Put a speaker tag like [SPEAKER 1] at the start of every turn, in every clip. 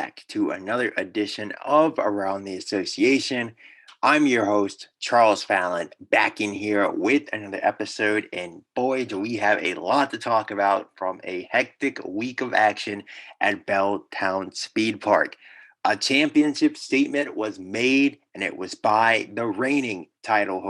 [SPEAKER 1] back to another edition of Around the Association. I'm your host, Charles Fallon, back in here with another episode. And boy, do we have a lot to talk about from a hectic week of action at Belltown Speed Park. A championship statement was made, and it was by the reigning title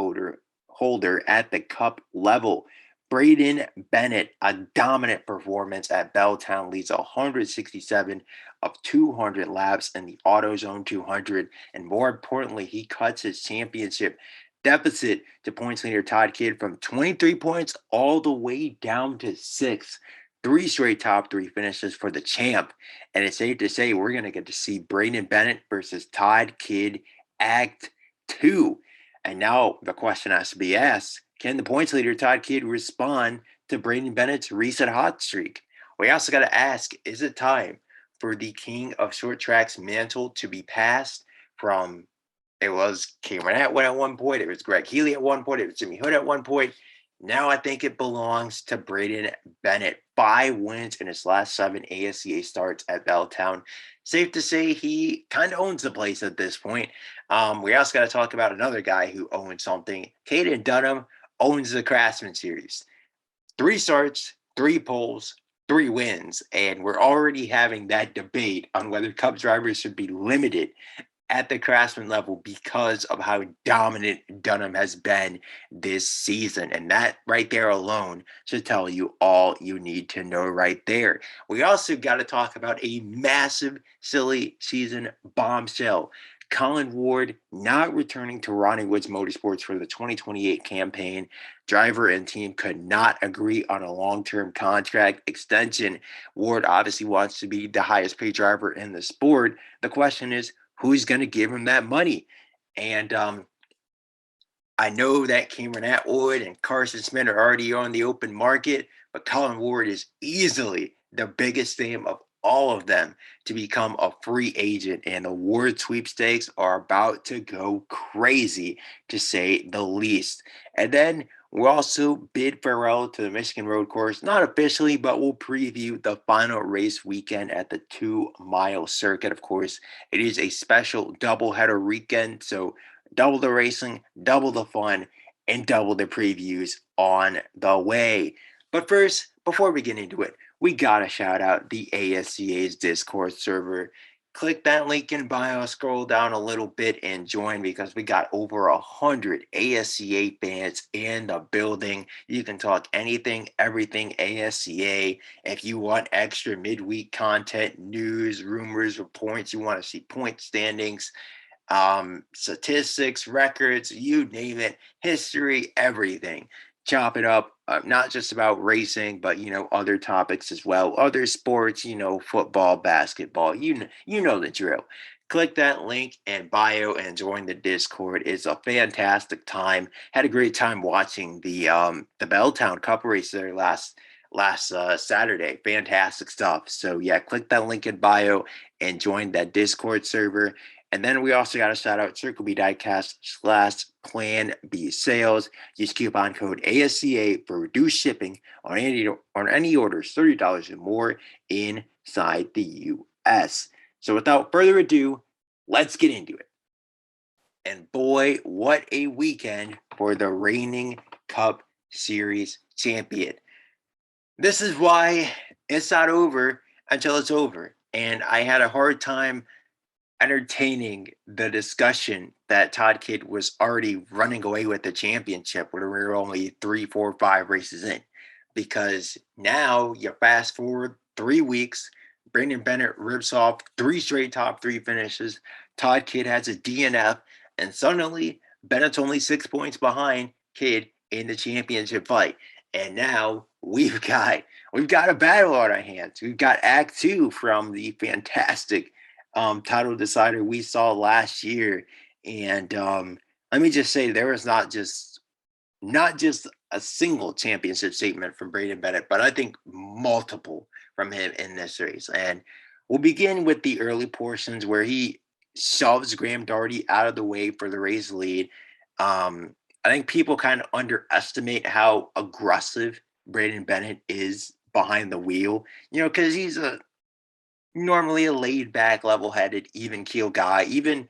[SPEAKER 1] holder at the cup level. Braeden Bennett, a dominant performance at Belltown, leads 167 of 200 laps in the AutoZone 200. And more importantly, he cuts his championship deficit to points leader Todd Kidd from 23 points all the way down to 6. Three straight top three finishes for the champ. And it's safe to say we're going to get to see Braeden Bennett versus Todd Kidd Act 2. And now the question has to be asked, can the points leader, Todd Kidd, respond to Braeden Bennett's recent hot streak? We also got to ask, is it time for the king of short track's mantle to be passed from, it was Cameron Atwood at one point, it was Greg Healy at one point, it was Jimmy Hood at one point. Now I think it belongs to Braeden Bennett. 5 wins in his last 7 ASCA starts at Belltown. Safe to say he kind of owns the place at this point. We also got to talk about another guy who owns something. Caden Dunham owns the Craftsman series. 3 starts, 3 poles, 3 wins, and we're already having that debate on whether Cup drivers should be limited at the Craftsman level because of how dominant Dunham has been this season. And that right there alone should tell you all you need to know right there. We also got to talk about a massive silly season bombshell. Colin Ward not returning to Ronnie Woods Motorsports for the 2028 campaign. Driver and team could not agree on a long-term contract extension. Ward obviously wants to be the highest paid driver in the sport. The question is, who's going to give him that money? And I know that Cameron Atwood and Carson Smith are already on the open market, but Colin Ward is easily the biggest name of all of them to become a free agent, and the Ward sweepstakes are about to go crazy, to say the least. And then we'll also bid farewell to the Michigan Road Course, not officially, but we'll preview the final race weekend at the 2-mile circuit. Of course, it is a special doubleheader weekend, so double the racing, double the fun, and double the previews on the way. But first, before we get into it, we gotta shout out the ASCA's Discord server. Click that link in bio, scroll down a little bit, and join, because we got over 100 ASCA fans in the building. You can talk anything, everything ASCA. If you want extra midweek content, news, rumors, reports, you want to see point standings, statistics, records, you name it, history, everything. Chop it up, not just about racing, but other topics as well, other sports, football, basketball, you know the drill. Click that link in bio and join the Discord. It's a fantastic time. Had a great time watching the Belltown Cup race there last Saturday. Fantastic stuff. So yeah, click that link in bio and join that Discord server. And then we also got to shout out Circle B Diecast/Plan B Sales. Use coupon code ASCA for reduced shipping on any orders $30 or more inside the U.S. So without further ado, let's get into it. And boy, what a weekend for the reigning Cup Series champion. This is why it's not over until it's over. And I had a hard time entertaining the discussion that Todd Kidd was already running away with the championship when we were only 3, 4, 5 races in. Because now you fast forward 3 weeks, Braeden Bennett rips off 3 straight top 3 finishes. Todd Kidd has a DNF, and suddenly Bennett's only 6 points behind Kidd in the championship fight. And now we've got a battle on our hands. We've got Act 2 from the fantastic title decider we saw last year. And let me just say, there was not just a single championship statement from Braeden Bennett, but I think multiple from him in this race. And we'll begin with the early portions where he shoves Graham Doherty out of the way for the race lead. I think people kind of underestimate how aggressive Braeden Bennett is behind the wheel, because he's a normally a laid back, level headed, even keel guy. Even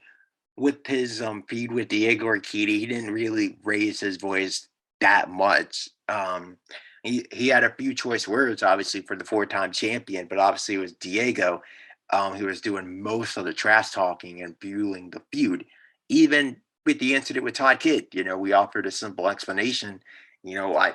[SPEAKER 1] with his feud with Diego Arquidi, he didn't really raise his voice that much. He had a few choice words, obviously, for the 4-time champion, but obviously it was Diego who was doing most of the trash talking and fueling the feud. Even with the incident with Todd Kidd, we offered a simple explanation. You know, I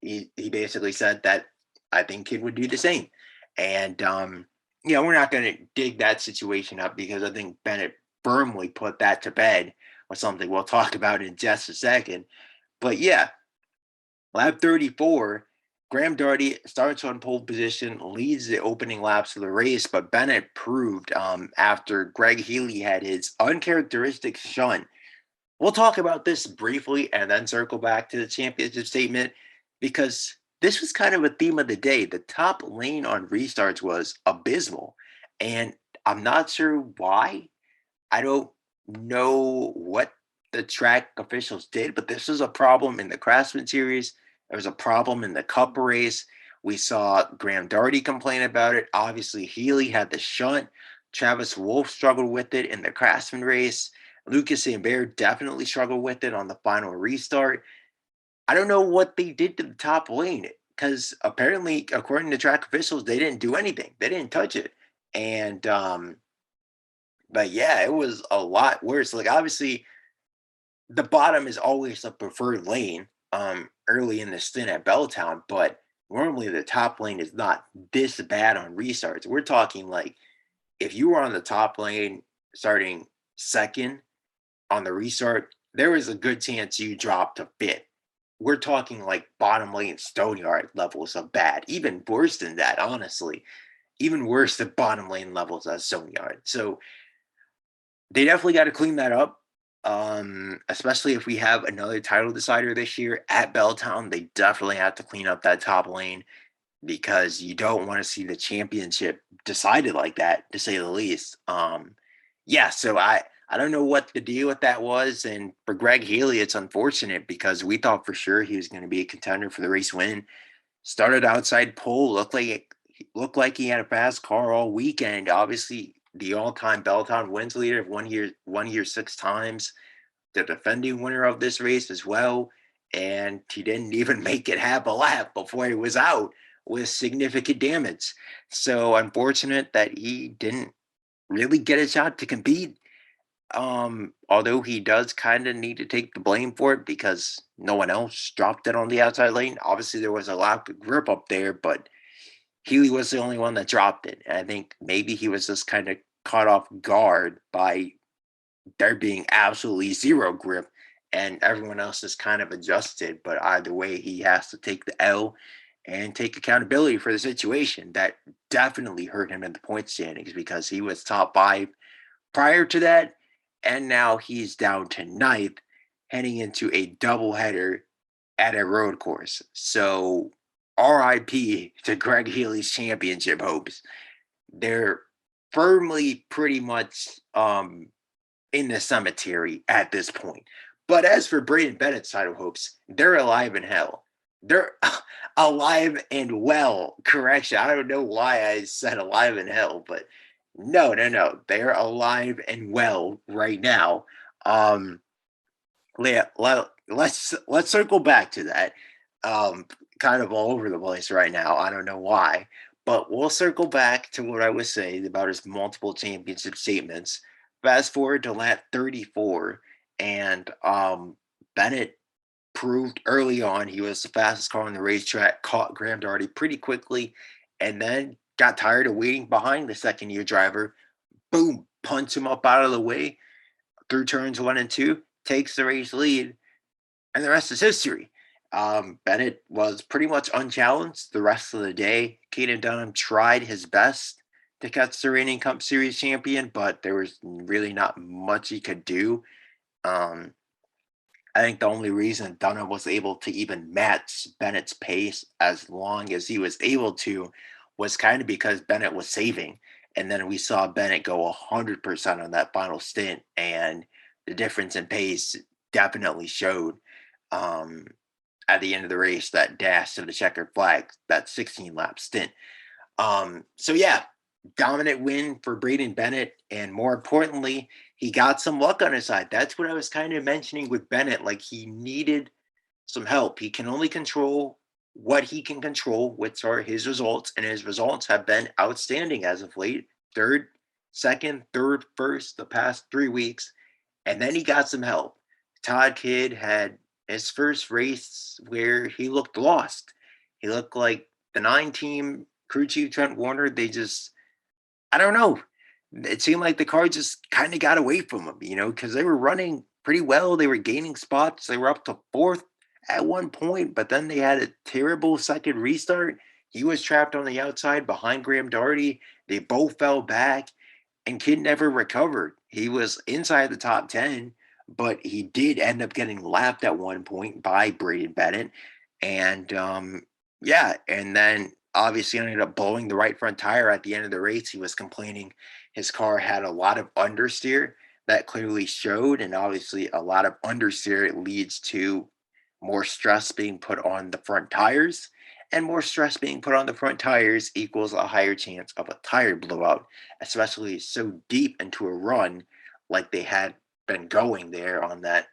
[SPEAKER 1] he basically said that I think Kidd would do the same, and we're not going to dig that situation up because I think Bennett firmly put that to bed, or something we'll talk about in just a second. But yeah, lap 34, Graham Darty starts on pole position, leads the opening laps of the race, but Bennett proved after Greg Healy had his uncharacteristic shunt. We'll talk about this briefly and then circle back to the championship statement because this was kind of a theme of the day. The top lane on restarts was abysmal, and I'm not sure why. I don't know what the track officials did, but this was a problem in the Craftsman series. There was a problem in the Cup race. We saw Graham Darty complain about it. Obviously, Healy had the shunt. Travis Wolf struggled with it in the Craftsman race. Lucas Ambert definitely struggled with it on the final restart. I don't know what they did to the top lane because apparently, according to track officials, they didn't do anything. They didn't touch it. And but yeah, it was a lot worse. Like obviously, the bottom is always the preferred lane early in the stint at Belltown, but normally the top lane is not this bad on restarts. We're talking like if you were on the top lane starting second on the restart, there is a good chance you drop to fifth. We're talking like bottom lane stone yard levels of bad, even worse than that, honestly. Even worse than bottom lane levels as stone yard. So they definitely got to clean that up. Especially if we have another title decider this year at Belltown, they definitely have to clean up that top lane because you don't want to see the championship decided like that, to say the least. Yeah, so I don't know what the deal with that was, and for Greg Healy, it's unfortunate because we thought for sure he was going to be a contender for the race win. Started outside pole, looked like he had a fast car all weekend. Obviously, the all-time Belltown wins leader of 1 year 6 times, the defending winner of this race as well. And he didn't even make it half a lap before he was out with significant damage. So unfortunate that he didn't really get a shot to compete. Although he does kind of need to take the blame for it because no one else dropped it on the outside lane. Obviously, there was a lot of grip up there, but Healy was the only one that dropped it. And I think maybe he was just kind of caught off guard by there being absolutely zero grip and everyone else is kind of adjusted. But either way, he has to take the L and take accountability for the situation. That definitely hurt him in the point standings because he was top five prior to that. And now he's down to ninth, heading into a doubleheader at a road course. So RIP to Greg Healy's championship hopes. They're firmly pretty much in the cemetery at this point. But as for Braeden Bennett's title hopes, they're alive in hell. They're alive and well. Correction. I don't know why I said alive in hell, but no, no, no. They're alive and well right now. Um, let's circle back to that. Um, Kind of all over the place right now. I don't know why, but we'll circle back to what I was saying about his multiple championship statements. Fast forward to lap 34, and Bennett proved early on he was the fastest car on the racetrack, caught Graham Darty pretty quickly, and then got tired of waiting behind the second year driver. Boom, punch him up out of the way through turns one and two, takes the race lead, and the rest is history. Bennett was pretty much unchallenged the rest of the day. Caden Dunham tried his best to catch the reigning Cup Series champion, but there was really not much he could do. Um, I think the only reason Dunham was able to even match Bennett's pace as long as he was able to was kind of because Bennett was saving. And then we saw Bennett go 100% on that final stint, and the difference in pace definitely showed. Um, at the end of the race, that dash to the checkered flag, that 16 lap stint. So yeah, dominant win for Braeden Bennett, and more importantly, he got some luck on his side. That's what I was kind of mentioning with Bennett. Like he needed some help. He can only control what he can control, which are his results, and his results have been outstanding as of late. Third, second, third, first, the past 3 weeks, and then he got some help. Todd Kidd had his first race where he looked lost. He looked like the 9 team crew chief Trent Warner. They just, I don't know. It seemed like the car just kind of got away from him, because they were running pretty well. They were gaining spots. They were up to fourth at one point, but then they had a terrible second restart. He was trapped on the outside behind Graham Doherty. They both fell back, and Kidd never recovered. He was inside the top 10, but he did end up getting lapped at one point by Braeden Bennett. And yeah, and then obviously ended up blowing the right front tire at the end of the race. He was complaining his car had a lot of understeer. That clearly showed, and obviously a lot of understeer leads to more stress being put on the front tires, and more stress being put on the front tires equals a higher chance of a tire blowout, especially so deep into a run like they had been going there on that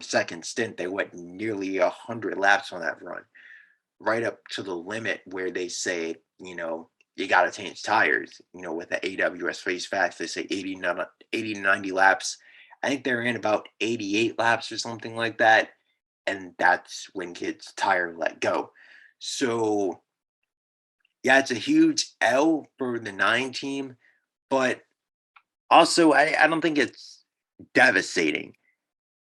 [SPEAKER 1] second stint. They went nearly 100 laps on that run, right up to the limit where they say, you got to change tires. With the AWS Race Facts, they say 80 to 90 laps. I think they're in about 88 laps or something like that. And that's when Kidd's tire let go. So, yeah, it's a huge L for the 9 team. But also, I don't think it's devastating,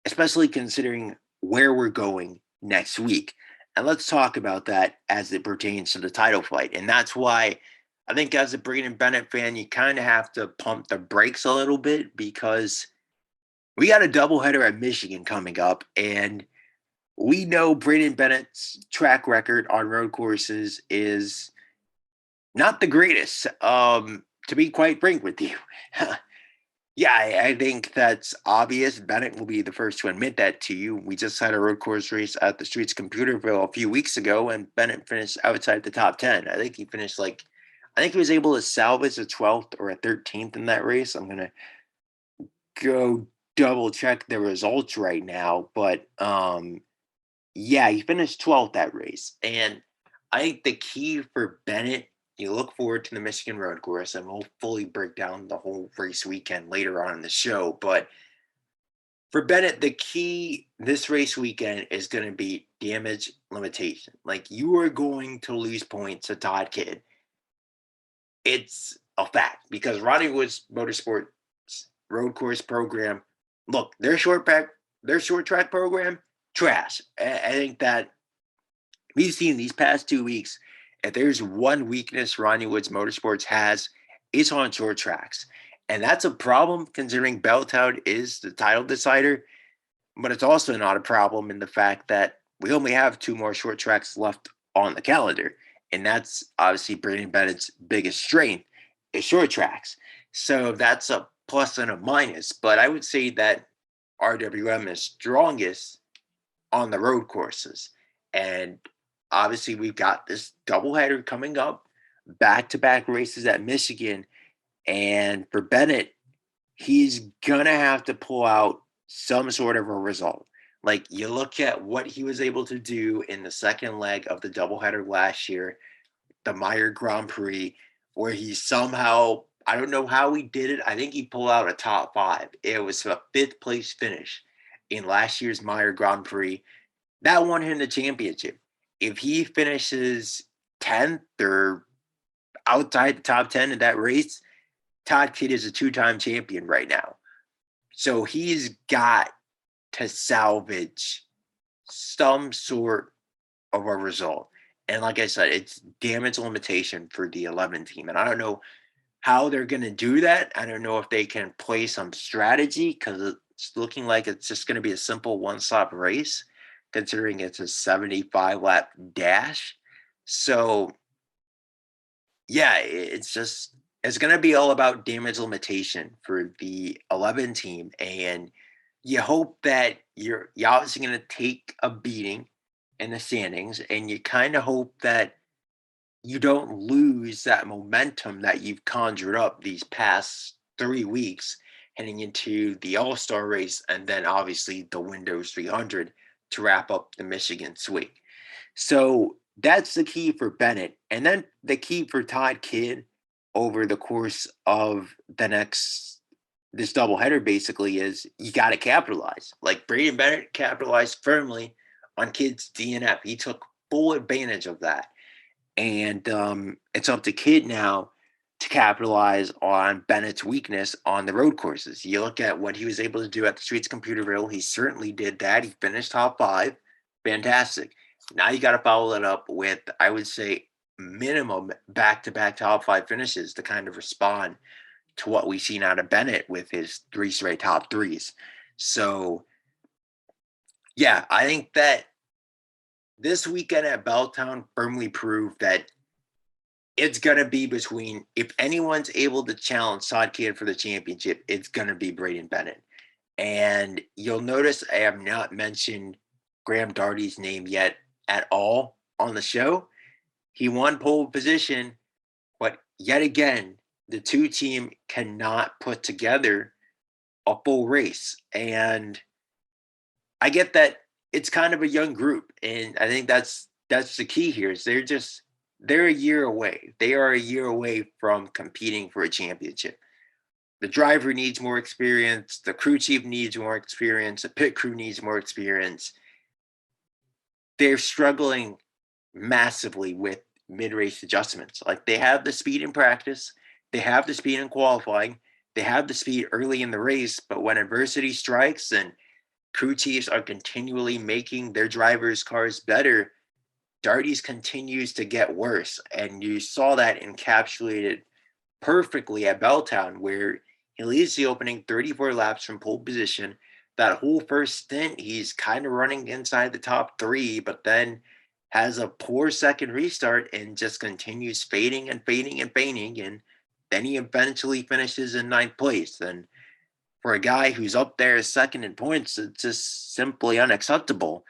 [SPEAKER 1] especially considering where we're going next week. And let's talk about that as it pertains to the title fight. And that's why I think as a Braeden Bennett fan, you kind of have to pump the brakes a little bit, because we got a doubleheader at Michigan coming up. And we know Braeden Bennett's track record on road courses is not the greatest, to be quite frank with you. Yeah, I think that's obvious. Bennett will be the first to admit that to you. We just had a road course race at the Streets Computerville a few weeks ago, and Bennett finished outside the top 10. I think he was able to salvage a 12th or a 13th in that race. I'm going to go double check the results right now. But yeah, he finished 12th that race. And I think the key for Bennett, you look forward to the Michigan road course, and we'll fully break down the whole race weekend later on in the show. But for Bennett, the key this race weekend is going to be damage limitation. Like, you are going to lose points to Todd Kidd. It's a fact, because Ronnie Woods Motorsports road course program, look, their short track program, trash. I think that we've seen these past 2 weeks, if there's one weakness Ronnie Woods Motorsports has, it's on short tracks. And that's a problem considering Belltown is the title decider, but it's also not a problem in the fact that we only have 2 more short tracks left on the calendar. And that's obviously Braeden Bennett's biggest strength is short tracks. So that's a plus and a minus. But I would say that RWM is strongest on the road courses. And obviously, we've got this doubleheader coming up, back-to-back races at Michigan. And for Bennett, he's going to have to pull out some sort of a result. Like, you look at what he was able to do in the second leg of the doubleheader last year, the Meyer Grand Prix, where he somehow, I don't know how he did it. I think he pulled out a top 5. It was a 5th place finish in last year's Meyer Grand Prix. That won him the championship. If he finishes 10th or outside the top 10 in that race, Todd Kidd is a 2-time champion right now. So he's got to salvage some sort of a result. And like I said, it's damage limitation for the 11 team. And I don't know how they're going to do that. I don't know if they can play some strategy, because it's looking like it's just going to be a simple one-stop race, considering it's a 75-lap dash. So, yeah, it's going to be all about damage limitation for the 11 team. And you hope that you're obviously going to take a beating in the standings, and you kind of hope that you don't lose that momentum that you've conjured up these past 3 weeks heading into the All-Star race and then obviously the Windows 300 to wrap up the Michigan sweep. So that's the key for Bennett. And then the key for Todd Kidd over the course of this doubleheader basically is you got to capitalize. Like Braeden Bennett capitalized firmly on Kidd's DNF. He took full advantage of that. And it's up to Kidd now to capitalize on Bennett's weakness on the road courses. You look at what he was able to do at the Streets Computerville. He certainly did that. He finished top five. Fantastic. Now you got to follow that up with, I would say, minimum back-to-back top five finishes to kind of respond to what we've seen out of Bennett with his three straight top threes. So, yeah, I think that this weekend at Belltown firmly proved that it's going to be between, if anyone's able to challenge Todd Kidd for the championship, it's going to be Braeden Bennett. And you'll notice I have not mentioned Graham Darty's name yet at all on the show. He won pole position, but yet again, the two team cannot put together a full race. And I get that it's kind of a young group, and I think that's the key here. Is they're a year away. They are a year away from competing for a championship. The driver needs more experience. The crew chief needs more experience. The pit crew needs more experience. They're struggling massively with mid-race adjustments. Like they have the speed in practice, they have the speed in qualifying, they have the speed early in the race, but when adversity strikes and crew chiefs are continually making their drivers' cars better, Darty's continues to get worse. And you saw that encapsulated perfectly at Belltown, where he leads the opening 34 laps from pole position. That whole first stint, he's kind of running inside the top three, but then has a poor second restart and just continues fading and fading and fading. And then he eventually finishes in ninth place. And for a guy who's up there second in points, it's just simply unacceptable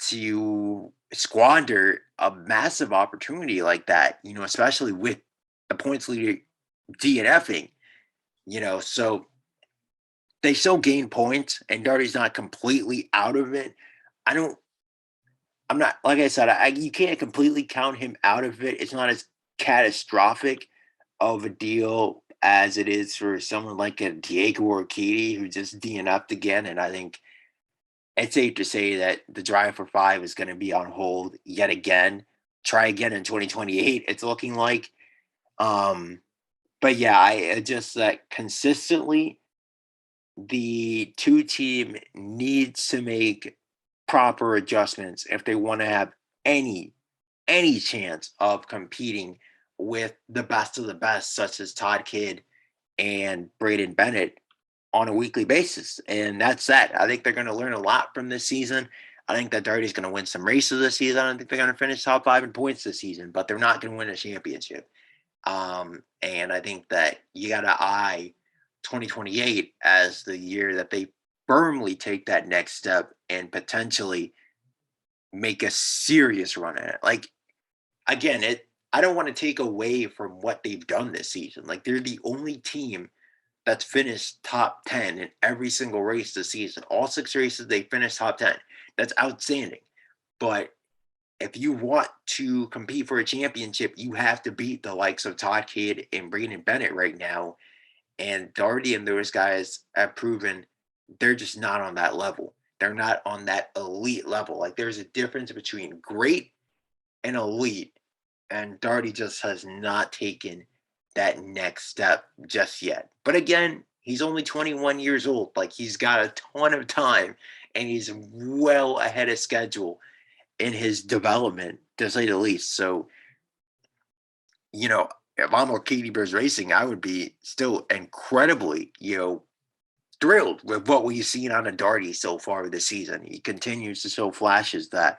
[SPEAKER 1] to squander a massive opportunity like that, especially with the points leader DNFing, so they still gain points and Darty's not completely out of it. I'm not, like I said, you can't completely count him out of it. It's not as catastrophic of a deal as it is for someone like a Diego or Katie who just DNF'd again. And I think it's safe to say that the drive for five is going to be on hold yet again. Try again in 2028. It's looking like. But yeah, I just that consistently the two team needs to make proper adjustments if they want to have any chance of competing with the best of the best, such as Todd Kidd and Braeden Bennett on a weekly basis. And that's that. I think they're going to learn a lot from this season. I think that Darty's going to win some races this season. I don't think they're going to finish top five in points this season, but they're not going to win a championship. And I think that you got to eye 2028 as the year that they firmly take that next step and potentially make a serious run at it. Like, again, I don't want to take away from what they've done this season. Like, they're the only team that's finished top 10 in every single race this season. All six races, they finished top 10. That's outstanding. But if you want to compete for a championship, you have to beat the likes of Todd Kidd and Braeden Bennett right now. And Darty and those guys have proven they're just not on that level. They're not on that elite level. Like there's a difference between great and elite. And Darty just has not taken that next step just yet. But again, he's only 21 years old. Like he's got a ton of time and he's well ahead of schedule in his development, to say the least. So, if I'm with Katie Bears Racing, I would be still incredibly, thrilled with what we've seen on a Darty so far this season. He continues to show flashes that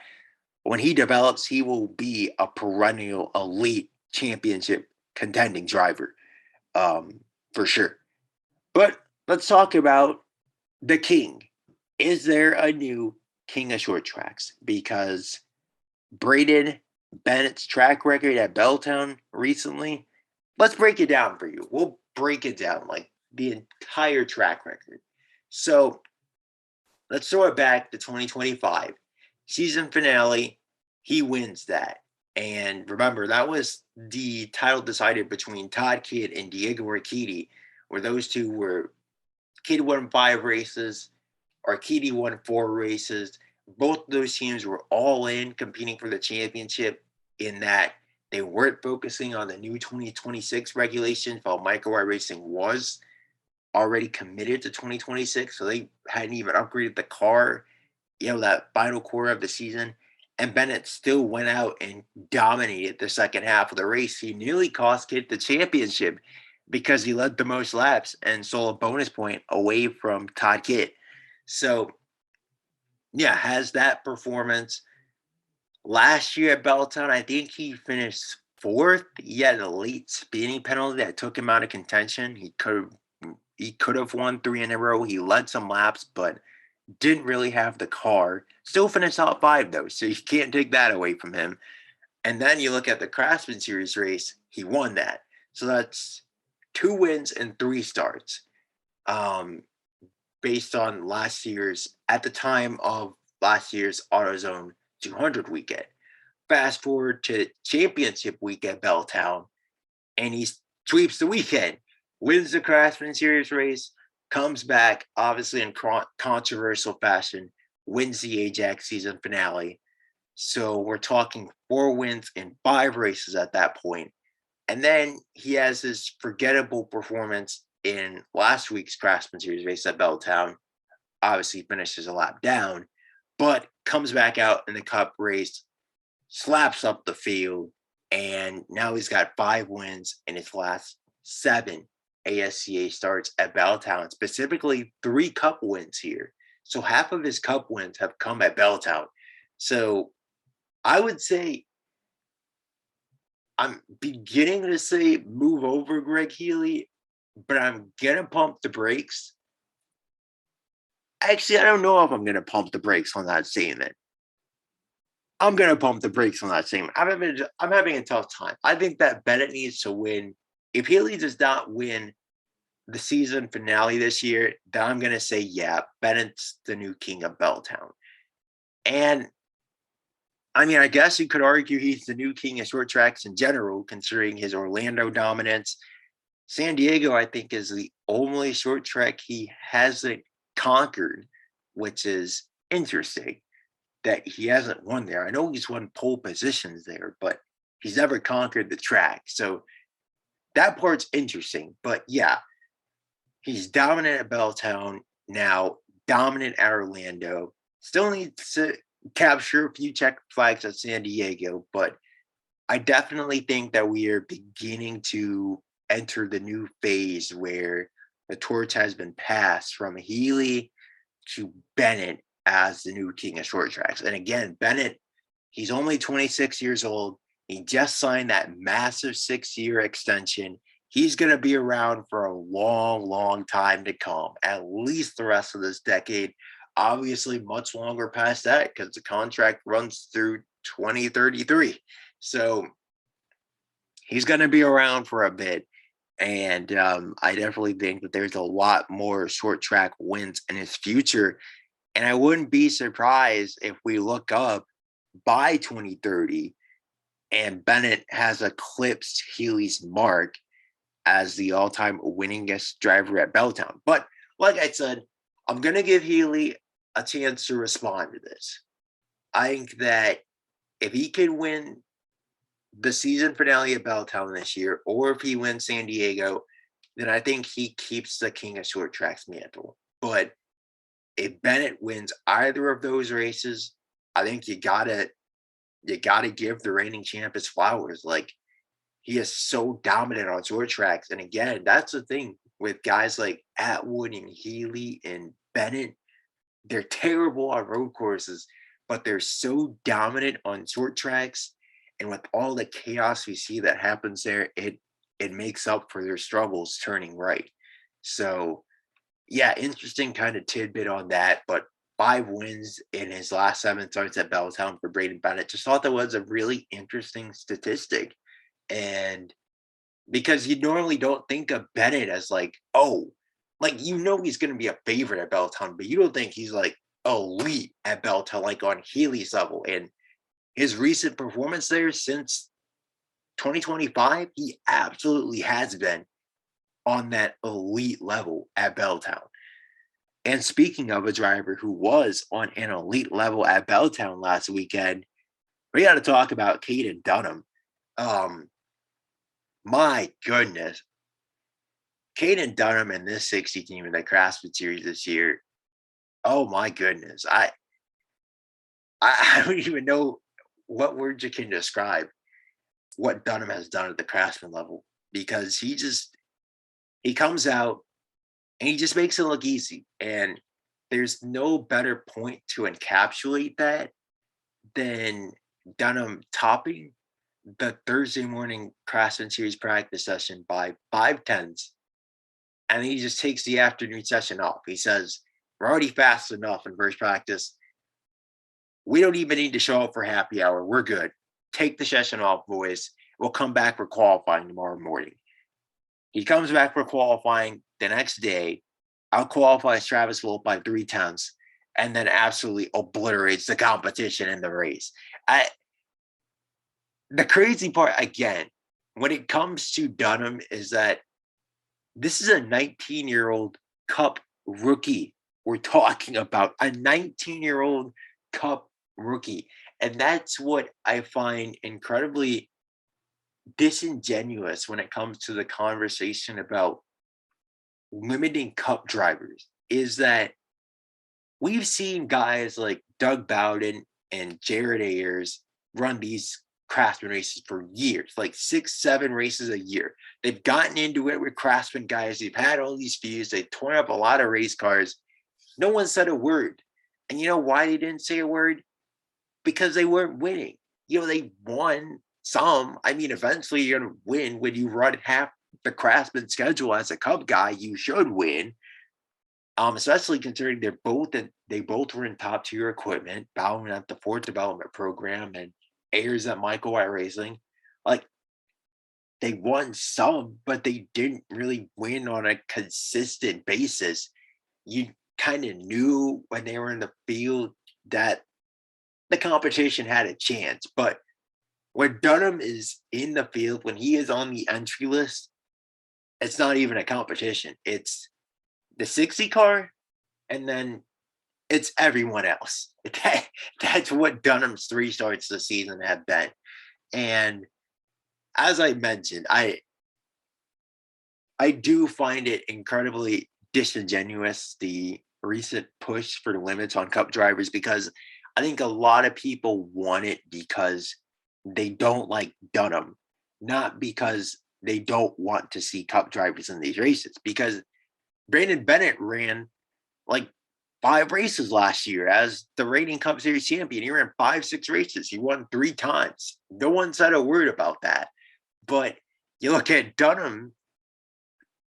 [SPEAKER 1] when he develops, he will be a perennial elite championship contending driver, for sure. But let's talk about the king. Is there a new king of short tracks? Because Braeden Bennett's track record at Belltown recently. Let's break it down for you. We'll break it down like the entire track record. So let's throw it back to 2025 season finale. He wins that. And remember, that was the title decided between Todd Kidd and Diego Ricciuti, where those two were Kidd won 5 races, Arcidi won 4 races. Both of those teams were all in competing for the championship in that they weren't focusing on the new 2026 regulations while Michael White Racing was already committed to 2026. So they hadn't even upgraded the car, that final quarter of the season. And Bennett still went out and dominated the second half of the race. He nearly cost Kidd the championship because he led the most laps and stole a bonus point away from Todd Kidd. So, yeah, has that performance. Last year at Belltown, I think he finished fourth. He had a late speeding penalty that took him out of contention. He could have won 3 in a row. He led some laps, but didn't really have the car. Still finished top 5, though, so you can't take that away from him. And then you look at the Craftsman Series race, he won that. So that's 2 wins and 3 starts. Based on at the time of last year's AutoZone 200 weekend. Fast forward to championship week at Belltown, and he sweeps the weekend, wins the Craftsman Series race, comes back, obviously in controversial fashion, wins the Ajax season finale. So we're talking 4 wins in 5 races at that point. And then he has this forgettable performance in last week's Craftsman Series race at Belltown. Obviously finishes a lap down, but comes back out in the Cup race, slaps up the field, and now he's got 5 wins in his last 7 ASCA starts at Belltown, specifically 3 Cup wins here. So half of his Cup wins have come at Belltown. So I would say I'm beginning to say move over Greg Healy, but I'm going to pump the brakes. Actually, I don't know if I'm going to pump the brakes on that statement. I'm going to pump the brakes on that statement. I'm having a tough time. I think that Bennett needs to win. If Healy does not win the season finale this year, then I'm going to say, yeah, Bennett's the new king of Belltown. And I mean, I guess you could argue he's the new king of short tracks in general, considering his Orlando dominance. San Diego, I think, is the only short track he hasn't conquered, which is interesting that he hasn't won there. I know he's won pole positions there, but he's never conquered the track. So that part's interesting. But yeah, he's dominant at Belltown now, dominant at Orlando. Still needs to capture a few check flags at San Diego, but I definitely think that we are beginning to enter the new phase where the torch has been passed from Healy to Bennett as the new king of short tracks. And again, Bennett, he's only 26 years old. He just signed that massive 6-year extension. He's going to be around for a long, long time to come, at least the rest of this decade. Obviously, much longer past that because the contract runs through 2033. So he's going to be around for a bit. And I definitely think that there's a lot more short track wins in his future. And I wouldn't be surprised if we look up by 2030 and Bennett has eclipsed Healy's mark as the all-time winningest driver at Belltown. But like I said, I'm going to give Healy a chance to respond to this. I think that if he can win the season finale at Belltown this year, or if he wins San Diego, then I think he keeps the king of short tracks mantle. But if Bennett wins either of those races, I think you gotta give the reigning champ his flowers. Like, he is so dominant on short tracks. And again, that's the thing with guys like Atwood and Healy and Bennett. They're terrible on road courses, but they're so dominant on short tracks. And with all the chaos we see that happens there, it makes up for their struggles turning right. So, yeah, interesting kind of tidbit on that. But 5 wins in his last 7 starts at Belltown for Braeden Bennett. Just thought that was a really interesting statistic. And because you normally don't think of Bennett as like, oh, like he's going to be a favorite at Belltown, but you don't think he's like elite at Belltown, like on Healy's level. And his recent performance there since 2025, he absolutely has been on that elite level at Belltown. And speaking of a driver who was on an elite level at Belltown last weekend, we got to talk about Caden Dunham. My goodness. Caden Dunham and this 60 team in the Craftsman series this year. Oh my goodness. I don't even know what words you can describe what Dunham has done at the Craftsman level, because he comes out and he just makes it look easy. And there's no better point to encapsulate that than Dunham topping the Thursday morning Craftsman series practice session by 5 tenths. And he just takes the afternoon session off. He says, we're already fast enough in first practice. We don't even need to show up for happy hour. We're good. Take the session off, boys. We'll come back for qualifying tomorrow morning. He comes back for qualifying the next day, out-qualifies Travis Wolf by 3 tenths, and then absolutely obliterates the competition in the race. The crazy part, again, when it comes to Dunham, is that this is a 19-year-old Cup rookie we're talking about. A 19-year-old Cup rookie. And that's what I find incredibly disingenuous when it comes to the conversation about limiting Cup drivers, is that we've seen guys like Doug Bowden and Jared Ayers run these Craftsman races for years, like 6-7 races a year. They've gotten into it with Craftsman guys. They've had all these feuds. They've torn up a lot of race cars. No one said a word. And you know why they didn't say a word? Because they weren't winning. They won some. I mean, eventually you're going to win when you run half the Craftsman schedule as a Cup guy. You should win. Especially considering they both were in top tier equipment. Bowden at the Ford Development Program and Ayers at Michael White Racing. Like, they won some, but they didn't really win on a consistent basis. You kind of knew when they were in the field that the competition had a chance. But when Dunham is in the field, when he is on the entry list, it's not even a competition. It's the 60 car, and then it's everyone else. That's what Dunham's 3 starts this season have been. And as I mentioned, I do find it incredibly disingenuous, the recent push for the limits on Cup drivers, because I think a lot of people want it because they don't like Dunham, not because they don't want to see Cup drivers in these races. Because Braeden Bennett ran like 5 races last year as the Reigning Cup Series champion. He ran 5-6 races. He won 3 times. No one said a word about that. But you look at Dunham,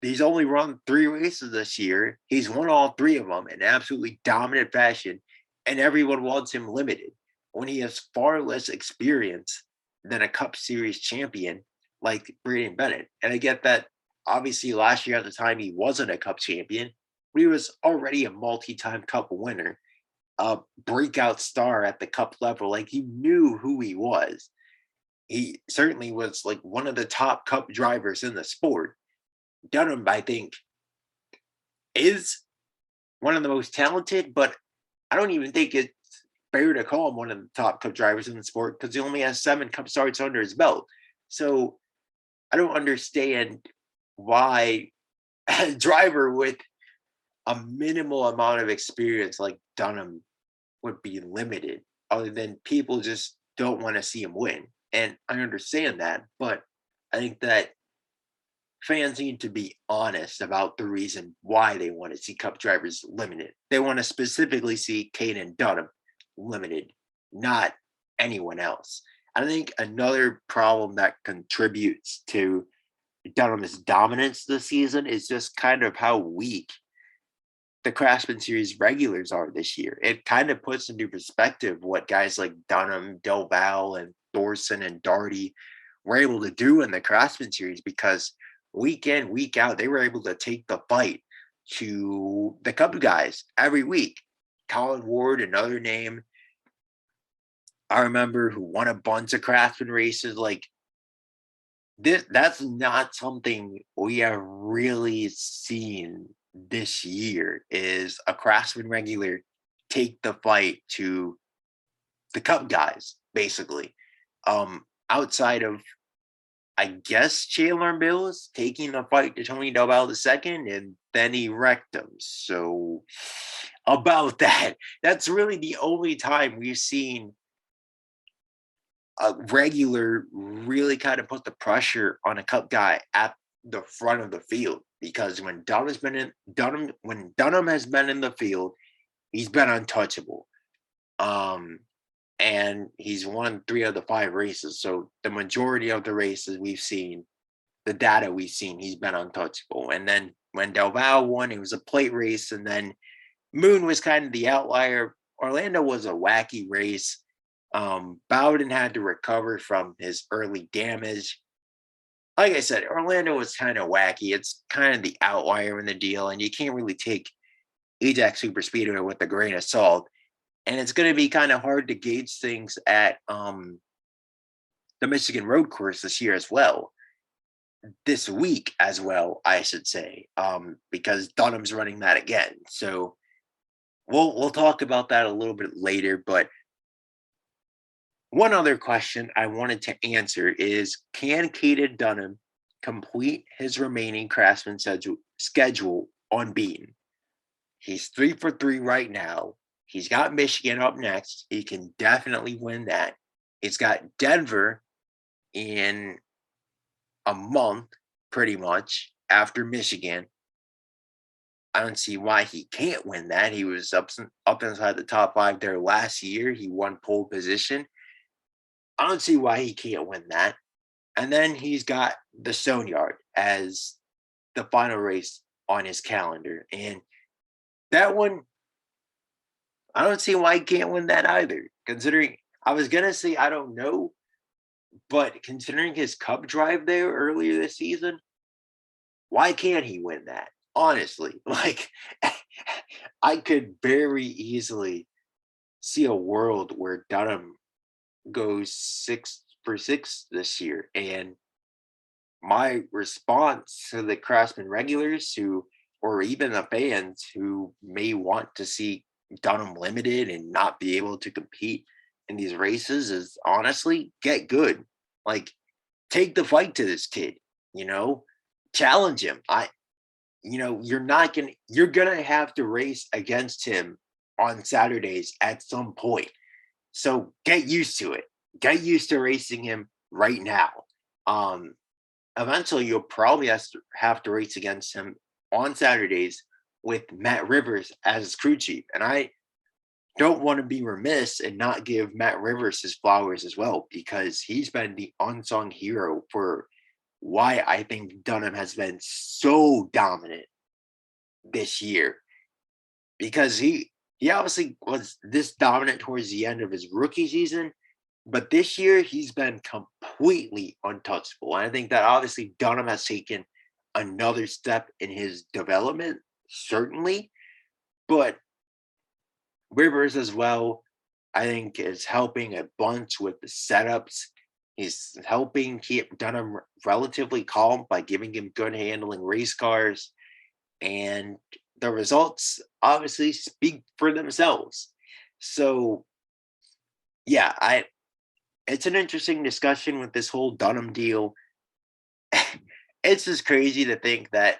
[SPEAKER 1] he's only run 3 races this year. He's won all 3 of them in absolutely dominant fashion, and everyone wants him limited when he has far less experience than a Cup Series champion like Braeden Bennett. And I get that obviously last year at the time he wasn't a Cup champion, but he was already a multi-time Cup winner, a breakout star at the Cup level. Like, you knew who he was. He certainly was like one of the top Cup drivers in the sport. Dunham, I think, is one of the most talented, but I don't even think it's fair to call him one of the top Cup drivers in the sport because he only has 7 Cup starts under his belt. So I don't understand why a driver with a minimal amount of experience like Dunham would be limited, other than people just don't want to see him win. And I understand that, but I think that fans need to be honest about the reason why they want to see Cup drivers limited. They want to specifically see Caden Dunham limited, not anyone else. I think another problem that contributes to Dunham's dominance this season is just kind of how weak the Craftsman Series regulars are this year. It kind of puts into perspective what guys like Dunham, Del Val, and Thorson and Darty were able to do in the Craftsman Series because week in, week out, they were able to take the fight to the Cup guys every week. Colin Ward, another name I remember who won a bunch of Craftsman races. Like that's not something we have really seen this year is a Craftsman regular take the fight to the Cup guys, basically. Outside of I guess Chandler Mills taking the fight to Tony Dobell II, and then he wrecked him. So about that, that's really the only time we've seen a regular really kind of put the pressure on a Cup guy at the front of the field. Because when Dunham has been in the field, he's been untouchable. And he's won 3 of the 5 races. So the majority of the races we've seen, the data we've seen, he's been untouchable. And then when Del Val won, it was a plate race. And then Moon was kind of the outlier. Orlando was a wacky race. Bowden had to recover from his early damage. Like I said, Orlando was kind of wacky. It's kind of the outlier in the deal. And you can't really take Ajax Super Speedway with a grain of salt. And it's going to be kind of hard to gauge things at the Michigan Road Course this year as well. This week as well, I should say, because Dunham's running that again. So we'll talk about that a little bit later. But one other question I wanted to answer is, can Caden Dunham complete his remaining Craftsman schedule unbeaten? He's 3 for 3 right now. He's got Michigan up next. He can definitely win that. He's got Denver in a month, pretty much, after Michigan. I don't see why he can't win that. He was up inside the top 5 there last year. He won pole position. I don't see why he can't win that. And then he's got the Stoneyard as the final race on his calendar. And that one, I don't see why he can't win that either. Considering, I was going to say, I don't know, but considering his Cup drive there earlier this season, why can't he win that? Honestly, like, I could very easily see a world where Dunham goes 6 for 6 this year. And my response to the Craftsman regulars or even the fans who may want to see Dunham limited and not be able to compete in these races is honestly get good. Like, take the fight to this kid, challenge him. You're gonna have to race against him on Saturdays at some point. So get used to it. Get used to racing him right now. Eventually you'll probably have to race against him on Saturdays with Matt Rivers as his crew chief. And I don't want to be remiss and not give Matt Rivers his flowers as well, because he's been the unsung hero for why I think Dunham has been so dominant this year. Because he obviously was this dominant towards the end of his rookie season, but this year he's been completely untouchable. And I think that obviously Dunham has taken another step in his development, certainly, but Rivers as well, I think, is helping a bunch with the setups. He's helping keep Dunham relatively calm by giving him good handling race cars. And the results obviously speak for themselves. So, yeah, it's an interesting discussion with this whole Dunham deal. It's just crazy to think that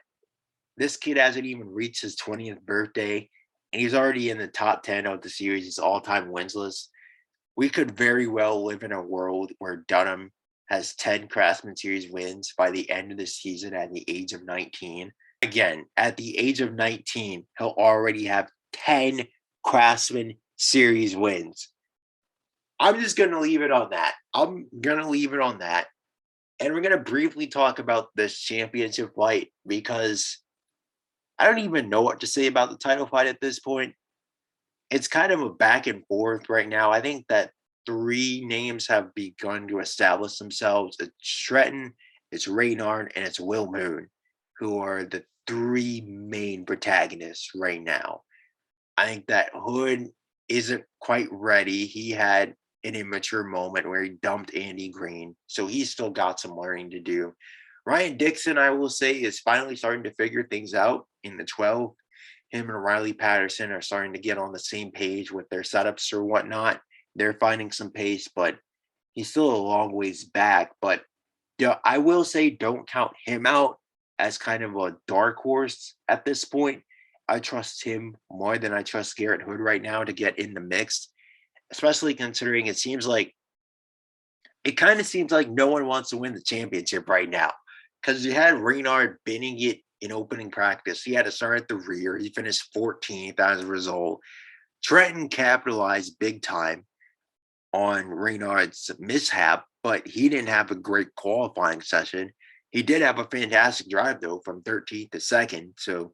[SPEAKER 1] this kid hasn't even reached his 20th birthday, and he's already in the top 10 of the series' all-time wins list. We could very well live in a world where Dunham has 10 Craftsman Series wins by the end of the season at the age of 19. Again, at the age of 19, he'll already have 10 Craftsman Series wins. I'm just going to leave it on that. And we're going to briefly talk about this championship fight, because I don't even know what to say about the title fight at this point. It's kind of a back and forth right now. I think that three names have begun to establish themselves. It's Trenton, it's Reynard, and it's Will Moon, who are the three main protagonists right now. I think that Hood isn't quite ready. He had an immature moment where he dumped Andy Green, so he's still got some learning to do. Ryan Dixon, I will say, is finally starting to figure things out in the 12. Him and Riley Patterson are starting to get on the same page with their setups or whatnot. They're finding some pace, but he's still a long ways back. But I will say, don't count him out as kind of a dark horse at this point. I trust him more than I trust Garrett Hood right now to get in the mix, especially considering it kind of seems like no one wants to win the championship right now because you had Reynard binning it in opening practice. He had to start at the rear. He finished 14th as a result. Trenton capitalized big time on Reynard's mishap, but he didn't have a great qualifying session. He did have a fantastic drive, though, from 13th to 2nd. So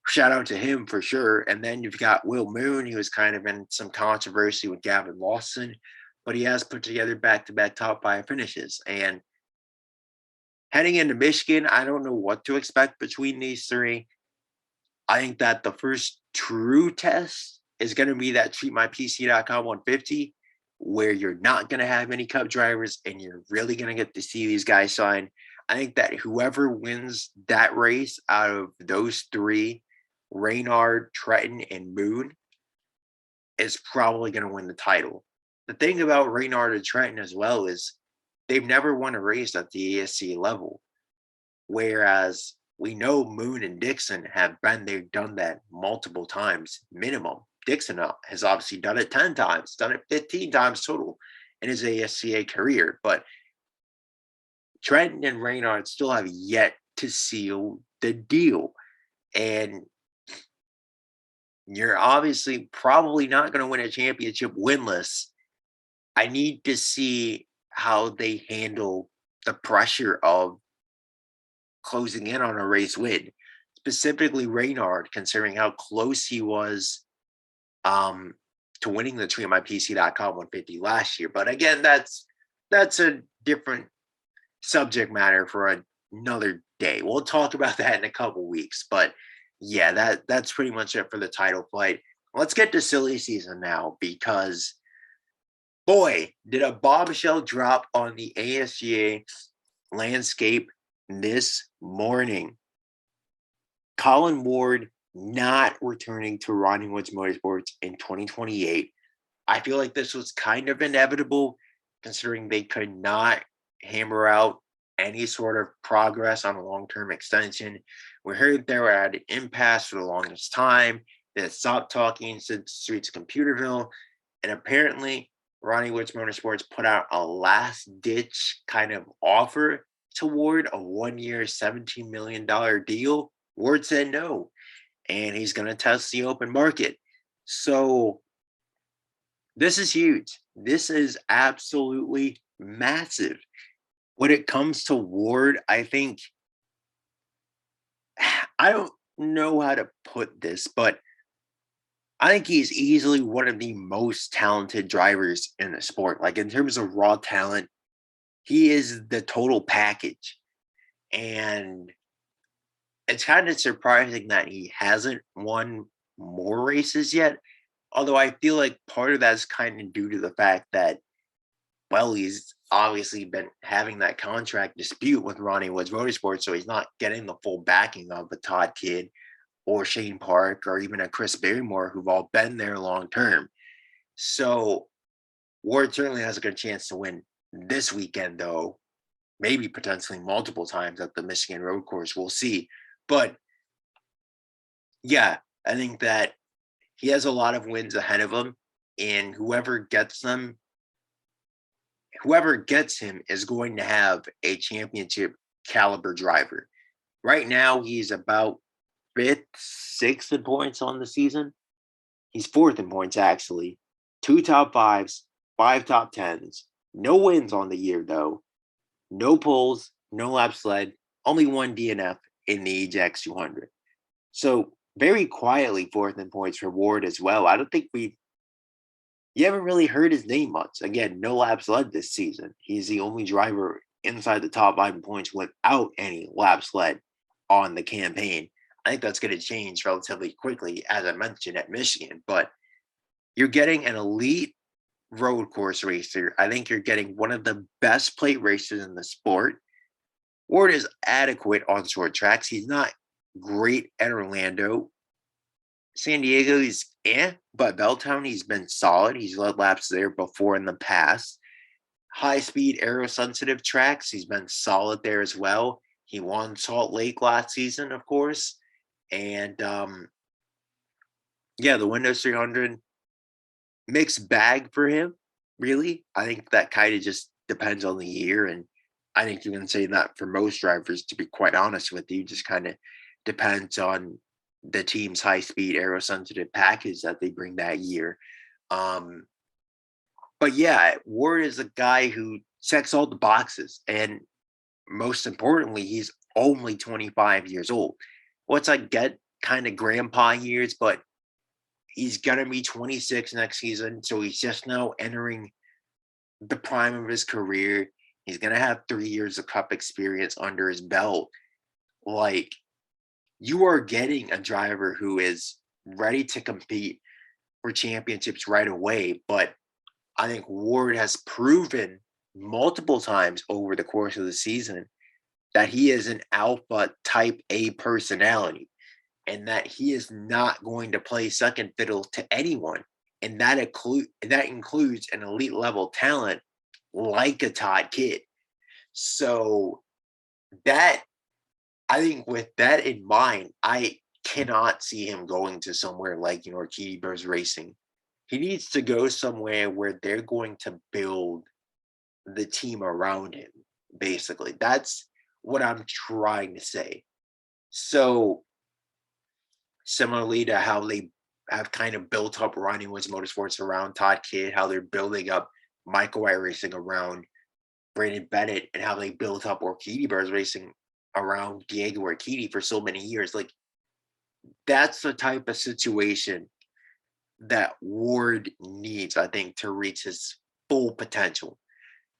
[SPEAKER 1] shout out to him for sure. And then you've got Will Moon, who was kind of in some controversy with Gavin Lawson, but he has put together back-to-back top 5 finishes. And heading into Michigan, I don't know what to expect between these three. I think that the first true test is going to be that treatmypc.com 150, where you're not going to have any Cup drivers and you're really going to get to see these guys shine. I think that whoever wins that race out of those three, Reynard, Trenton, and Moon, is probably going to win the title. The thing about Reynard and Trenton as well is they've never won a race at the ASCA level, whereas we know Moon and Dixon have been there, done that multiple times minimum. Dixon has obviously done it 10 times, done it 15 times total in his ASCA career, but Trenton and Reynard still have yet to seal the deal. And you're obviously probably not going to win a championship winless. I need to see how they handle the pressure of closing in on a race win, specifically Reynard, considering how close he was to winning the treatmypc.com 150 last year. But again, that's a different subject matter for another day. We'll talk about that in a couple weeks. But yeah, that's pretty much it for the title fight. Let's get to silly season now, because boy, did a bombshell drop on the ASCA landscape this morning. Colin Ward not returning to Ronnie Woods Motorsports in 2028. I feel like this was kind of inevitable, considering they could not hammer out any sort of progress on a long-term extension. We heard they were at an impasse for the longest time. They had stopped talking since Streets of Computerville, and apparently Ronnie Woods Motorsports put out a last-ditch kind of offer to Ward, a 1-year, $17 million deal. Ward said no, and he's going to test the open market. So this is huge. This is absolutely massive. When it comes to Ward, I think, I don't know how to put this, but I think he's easily one of the most talented drivers in the sport. Like, in terms of raw talent, he is the total package. And it's kind of surprising that he hasn't won more races yet. Although I feel like part of that's kind of due to the fact that, well, he's obviously been having that contract dispute with Ronnie Woods Motorsports, so he's not getting the full backing of a Todd Kidd or Shane Park or even a Chris Barrymore, who've all been there long term. So Ward certainly has a good chance to win this weekend, though, maybe potentially multiple times at the Michigan Road Course. We'll see. But yeah, I think that he has a lot of wins ahead of him, and whoever gets him is going to have a championship caliber driver. Right now, he's about 5th, 6th in points on the season. He's 4th in points, actually. 2 top 5s, 5 top 10s. No wins on the year, though. No poles, no laps led, only 1 DNF in the Ajax 200. So very quietly fourth in points for Ward as well. I don't think you haven't really heard his name much. Again, no laps led this season. He's the only driver inside the top five in points without any laps led on the campaign. I think that's going to change relatively quickly, as I mentioned at Michigan. But you're getting an elite road course racer. I think you're getting one of the best plate racers in the sport. Ward is adequate on short tracks. He's not great at Orlando. San Diego, he's but Belltown, he's been solid. He's led laps there before in the past. High speed, aero sensitive tracks, he's been solid there as well. He won Salt Lake last season, of course. And yeah, the Windows 300, mixed bag for him, really. I think that kind of just depends on the year. And I think you can say that for most drivers, to be quite honest with you, just kind of depends on the team's high speed aero sensitive package that they bring that year. Um, but yeah, Ward is a guy who checks all the boxes. And most importantly, he's only 25 years old. What's I get kind of grandpa years, but he's gonna be 26 next season. So he's just now entering the prime of his career. He's gonna have 3 years of cup experience under his belt. Like, you are getting a driver who is ready to compete for championships right away. But I think Ward has proven multiple times over the course of the season that he is an alpha type A personality and that he is not going to play second fiddle to anyone. And that includes an elite level talent like a Todd Kidd. So that I think with that in mind, I cannot see him going to somewhere like Key Burrs Racing. He needs to go somewhere where they're going to build the team around him. Basically, that's what I'm trying to say. So similarly to how they have kind of built up Ronnie Woods Motorsports around Todd Kidd, how they're building up Michael White Racing around Braeden Bennett, and how they built up Orchidi Bears Racing around Diego Orchidi for so many years. Like, that's the type of situation that Ward needs, I think, to reach his full potential.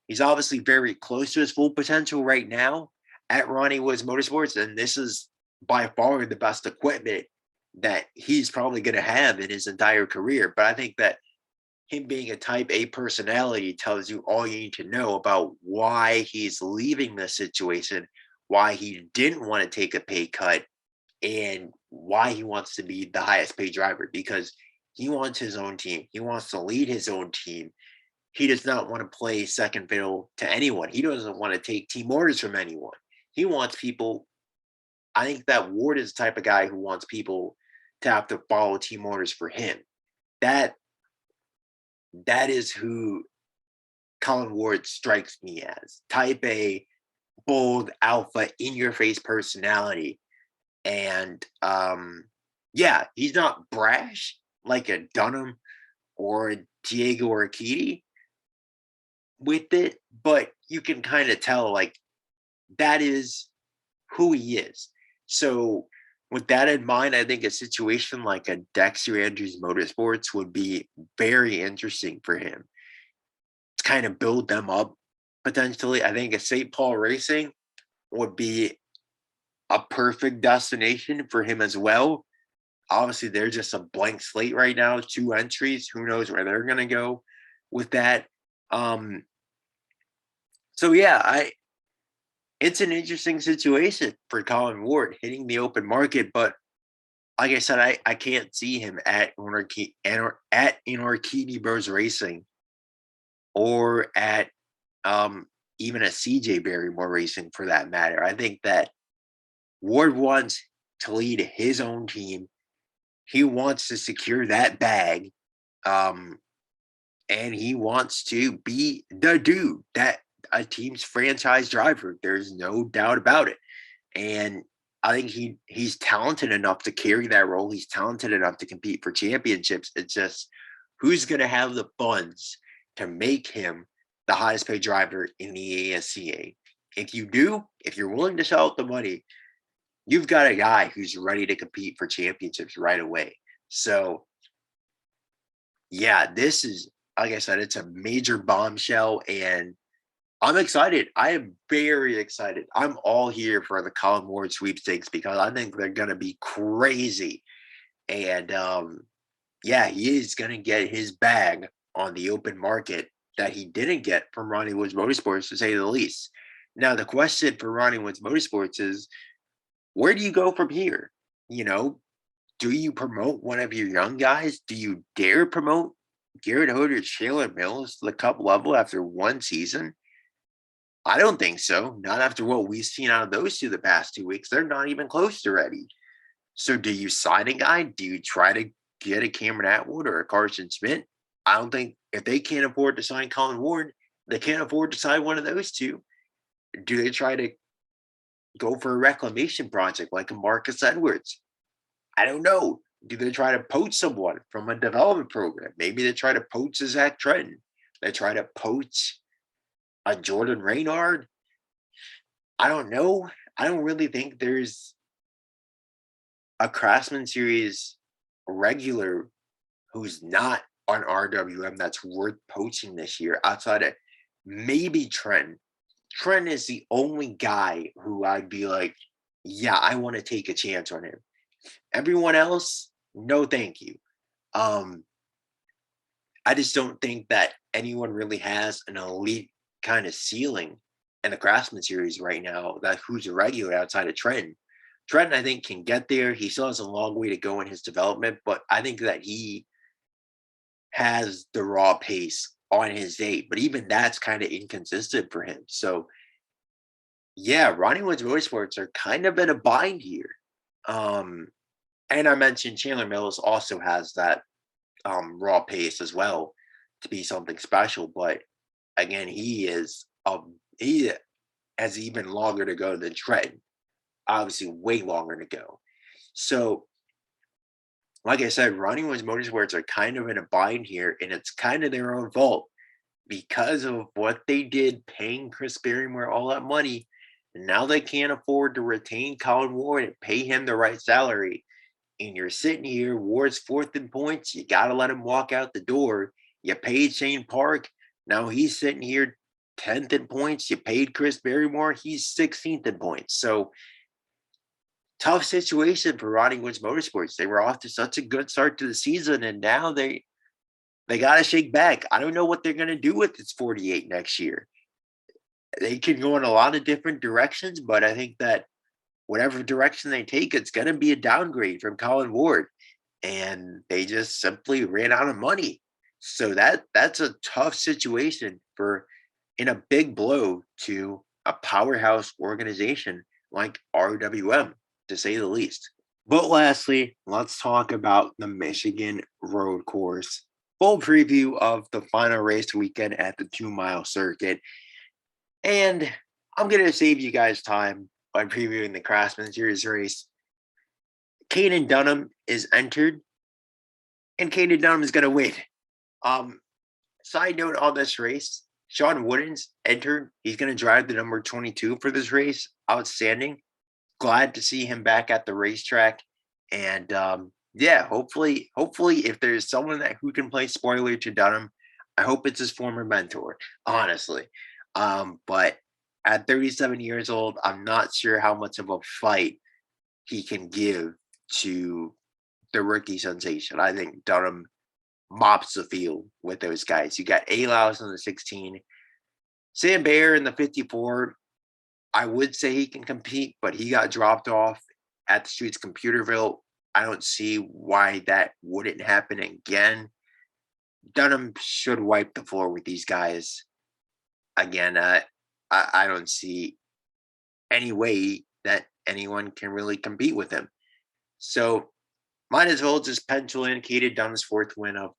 [SPEAKER 1] He's obviously very close to his full potential right now at Ronnie Woods Motorsports, and this is by far the best equipment that he's probably going to have in his entire career. But I think that him being a type A personality tells you all you need to know about why he's leaving this situation, why he didn't want to take a pay cut, and why he wants to be the highest paid driver, because he wants his own team. He wants to lead his own team. He does not want to play second fiddle to anyone. He doesn't want to take team orders from anyone. He wants people. I think that Ward is the type of guy who wants people to have to follow team orders for him. That is who Colin Ward strikes me as. Type A, bold, alpha, in your face personality. And yeah, he's not brash like a Dunham or Diego Urquidy with it, but you can kind of tell, like, that is who he is. So with that in mind, I think a situation like a Dexter Andrews Motorsports would be very interesting for him to kind of build them up potentially. I think a St. Paul Racing would be a perfect destination for him as well. Obviously, they're just a blank slate right now, 2 entries. Who knows where they're going to go with that? So yeah, it's an interesting situation for Colin Ward hitting the open market, but like I said, I can't see him at Orchidi Bros Racing or at even a CJ Barrymore Racing for that matter. I think that Ward wants to lead his own team. He wants to secure that bag. And he wants to be the dude, that a team's franchise driver. There's no doubt about it. And I think he's talented enough to carry that role. He's talented enough to compete for championships. It's just who's going to have the funds to make him the highest paid driver in the ASCA. If you do, if you're willing to sell out the money, you've got a guy who's ready to compete for championships right away. So, yeah, this is, like I said, it's a major bombshell, and I'm excited. I am very excited. I'm all here for the Colin Ward sweepstakes because I think they're going to be crazy. And yeah, he is going to get his bag on the open market that he didn't get from Ronnie Woods Motorsports, to say the least. Now, the question for Ronnie Woods Motorsports is, where do you go from here? You know, do you promote one of your young guys? Do you dare promote Garrett Hoder, Chandler Mills to the cup level after one season? I don't think so. Not after what we've seen out of those two the past 2 weeks. They're not even close to ready. So do you sign a guy? Do you try to get a Cameron Atwood or a Carson Smith? I don't think, if they can't afford to sign Colin Ward, they can't afford to sign one of those two. Do they try to go for a reclamation project like a Marcus Edwards? I don't know. Do they try to poach someone from a development program? Maybe they try to poach a Zach Trenton. They try to poach a Jordan Reynard. I don't know. I don't really think there's a Craftsman Series regular who's not on RWM that's worth poaching this year outside of maybe Trent. Trent is the only guy who I'd be like, yeah, I want to take a chance on him. Everyone else, no thank you. Um, I just don't think that anyone really has an elite kind of ceiling in the Craftsman Series right now that who's a regular outside of Trent. Trent, I think, can get there. He still has a long way to go in his development, but I think that he has the raw pace on his day. But even that's kind of inconsistent for him. So, yeah, Ronnie Woods Motorsports are kind of in a bind here. Um, and I mentioned Chandler Mills also has that raw pace as well to be something special. But again, he has even longer to go than Trent. Obviously, way longer to go. So, like I said, Ronnie Woods Motorsports are kind of in a bind here, and it's kind of their own fault because of what they did paying Chris Barrymore all that money. And now they can't afford to retain Colin Ward and pay him the right salary. And you're sitting here, Ward's fourth in points. You got to let him walk out the door. You paid Shane Park. Now he's sitting here 10th in points. You paid Chris Barrymore. He's 16th in points. So, tough situation for Ronnie Woods Motorsports. They were off to such a good start to the season, and now they got to shake back. I don't know what they're going to do with this 48 next year. They can go in a lot of different directions, but I think that whatever direction they take, it's going to be a downgrade from Colin Ward, and they just simply ran out of money. So that's a tough situation for in a big blow to a powerhouse organization like RWM, to say the least. But lastly, let's talk about the Michigan Road Course. Full preview of the final race weekend at the 2 mile circuit. And I'm going to save you guys time by previewing the Craftsman Series race. Caden Dunham is entered, and Caden Dunham is going to win. Side note on this race, Sean Wooden's entered. He's going to drive the number 22 for this race. Outstanding. Glad to see him back at the racetrack. And yeah, hopefully, if there's someone who can play spoiler to Dunham, I hope it's his former mentor, honestly. But at 37 years old, I'm not sure how much of a fight he can give to the rookie sensation. I think Dunham mops the field with those guys. You got Alaus in the 16, Sam Bayer in the 54. I would say he can compete, but he got dropped off at the streets Computerville. I don't see why that wouldn't happen again. Dunham should wipe the floor with these guys. Again, I don't see any way that anyone can really compete with him. So might as well just pencil in Caden Dunham's fourth win of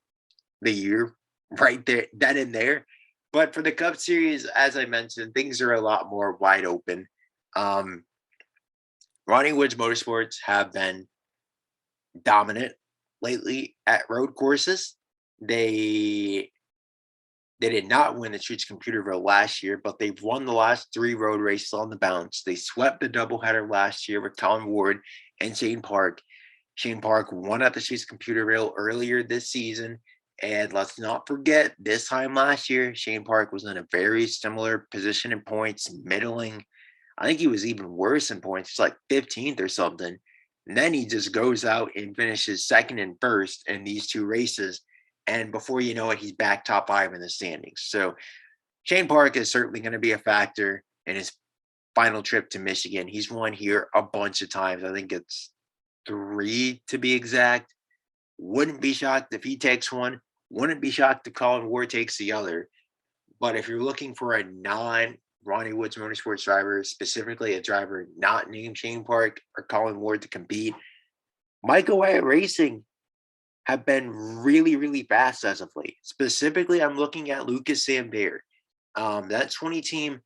[SPEAKER 1] the year right there, that in there. But for the Cup Series, as I mentioned, things are a lot more wide open. Ronnie Woods Motorsports have been dominant lately at road courses. They They did not win the Streets Computerville last year, but they've won the last 3 road races on the bounce. They swept the doubleheader last year with Colin Ward and Shane Park. Shane Park won at the Streets Computerville earlier this season. And let's not forget, this time last year, Shane Park was in a very similar position in points, middling. I think he was even worse in points. He's like 15th or something. And then he just goes out and finishes second and first in these 2 races. And before you know it, he's back top 5 in the standings. So Shane Park is certainly going to be a factor in his final trip to Michigan. He's won here a bunch of times. I think it's 3 to be exact. Wouldn't be shocked if he takes one. Wouldn't be shocked if Colin Ward takes the other. But if you're looking for a non Ronnie Woods Motorsports driver, specifically a driver not named Shane Park or Colin Ward to compete, Michael Wyatt Racing have been really, really fast as of late. Specifically, I'm looking at Lucas Sambert. That 20 team,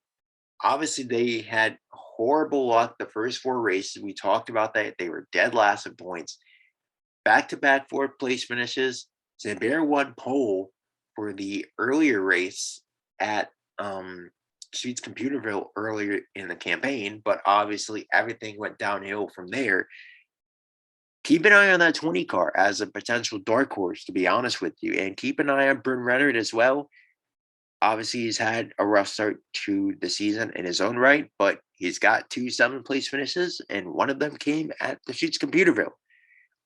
[SPEAKER 1] obviously, they had horrible luck the first 4 races. We talked about that. They were dead last in points. Back-to-back 4th place finishes. Sambert won pole for the earlier race at Streets Computerville earlier in the campaign, but obviously everything went downhill from there. Keep an eye on that 20 car as a potential dark horse, to be honest with you, and keep an eye on Bryn Renard as well. Obviously, he's had a rough start to the season in his own right, but he's got 2 7th place finishes, and one of them came at the Streets Computerville.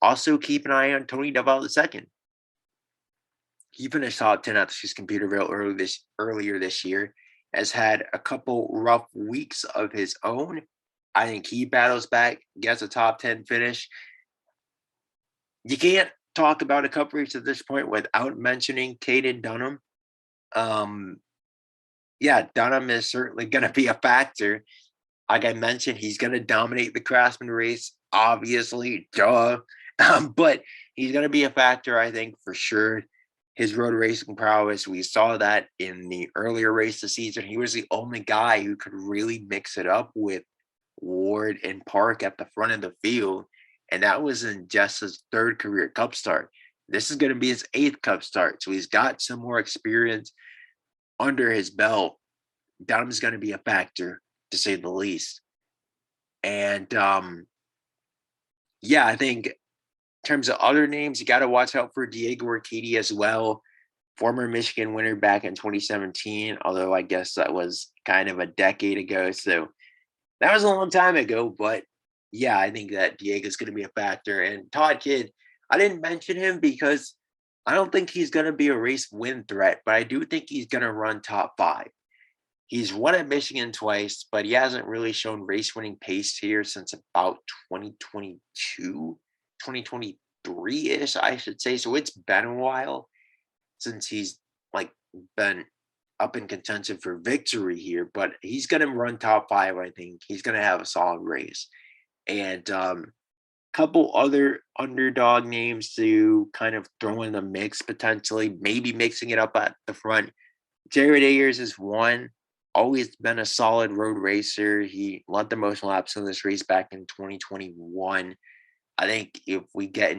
[SPEAKER 1] Also, keep an eye on Tony Duval II. He finished top 10 at the Streets Computerville earlier this year, has had a couple rough weeks of his own. I think he battles back, gets a top 10 finish. You can't talk about a cup race at this point without mentioning Caden Dunham. Dunham is certainly going to be a factor. Like I mentioned, he's going to dominate the Craftsman race, obviously, duh. But he's going to be a factor, I think, for sure. His road racing prowess, we saw that in the earlier race this season. He was the only guy who could really mix it up with Ward and Park at the front of the field. And that was in just his 3rd career Cup start. This is going to be his 8th Cup start. So he's got some more experience under his belt. Dunham's going to be a factor, to say the least. And I think in terms of other names, you got to watch out for Diego Arcadi as well. Former Michigan winner back in 2017, although I guess that was kind of a decade ago. So that was a long time ago, but yeah, I think that Diego's going to be a factor. And Todd Kidd, I didn't mention him because I don't think he's going to be a race win threat, but I do think he's going to run top 5. He's won at Michigan twice, but he hasn't really shown race winning pace here since about 2022, 2023-ish, I should say. So it's been a while since he's been up in contention for victory here, but he's going to run top 5. I think he's going to have a solid race. And couple other underdog names to kind of throw in the mix potentially, maybe mixing it up at the front. Jared Ayers is one, always been a solid road racer. He led the most laps in this race back in 2021. I think if we get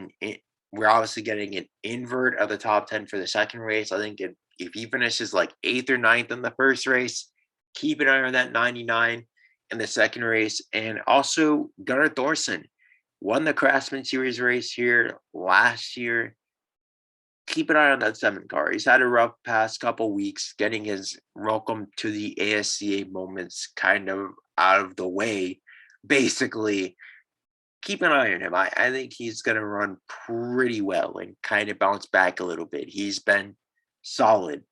[SPEAKER 1] we're obviously getting an invert of the top 10 for the second race. I think if he finishes like 8th or 9th in the first race, keep an eye on that 99 in the second race. And also Gunnar Thorson won the Craftsman Series race here last year. Keep an eye on that 7 car. He's had a rough past couple weeks getting his welcome to the ASCA moments kind of out of the way. Basically, keep an eye on him. I think he's going to run pretty well and kind of bounce back a little bit. He's been solid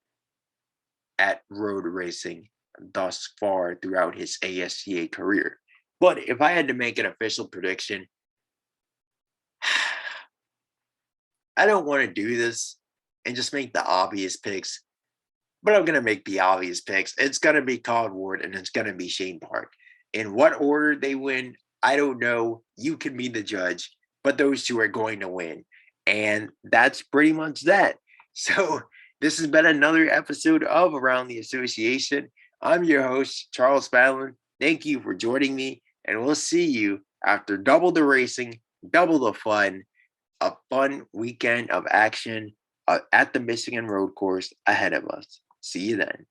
[SPEAKER 1] at road racing thus far throughout his ASCA career. But if I had to make an official prediction, I don't want to do this and just make the obvious picks, but I'm going to make the obvious picks. It's going to be Colin Ward and it's going to be Shane Park. In what order they win, I don't know. You can be the judge, but those 2 are going to win. And that's pretty much that. So this has been another episode of Around the Association. I'm your host, Charles Fallon. Thank you for joining me, and we'll see you after double the racing, double the fun, a fun weekend of action at the Michigan Road Course ahead of us. See you then.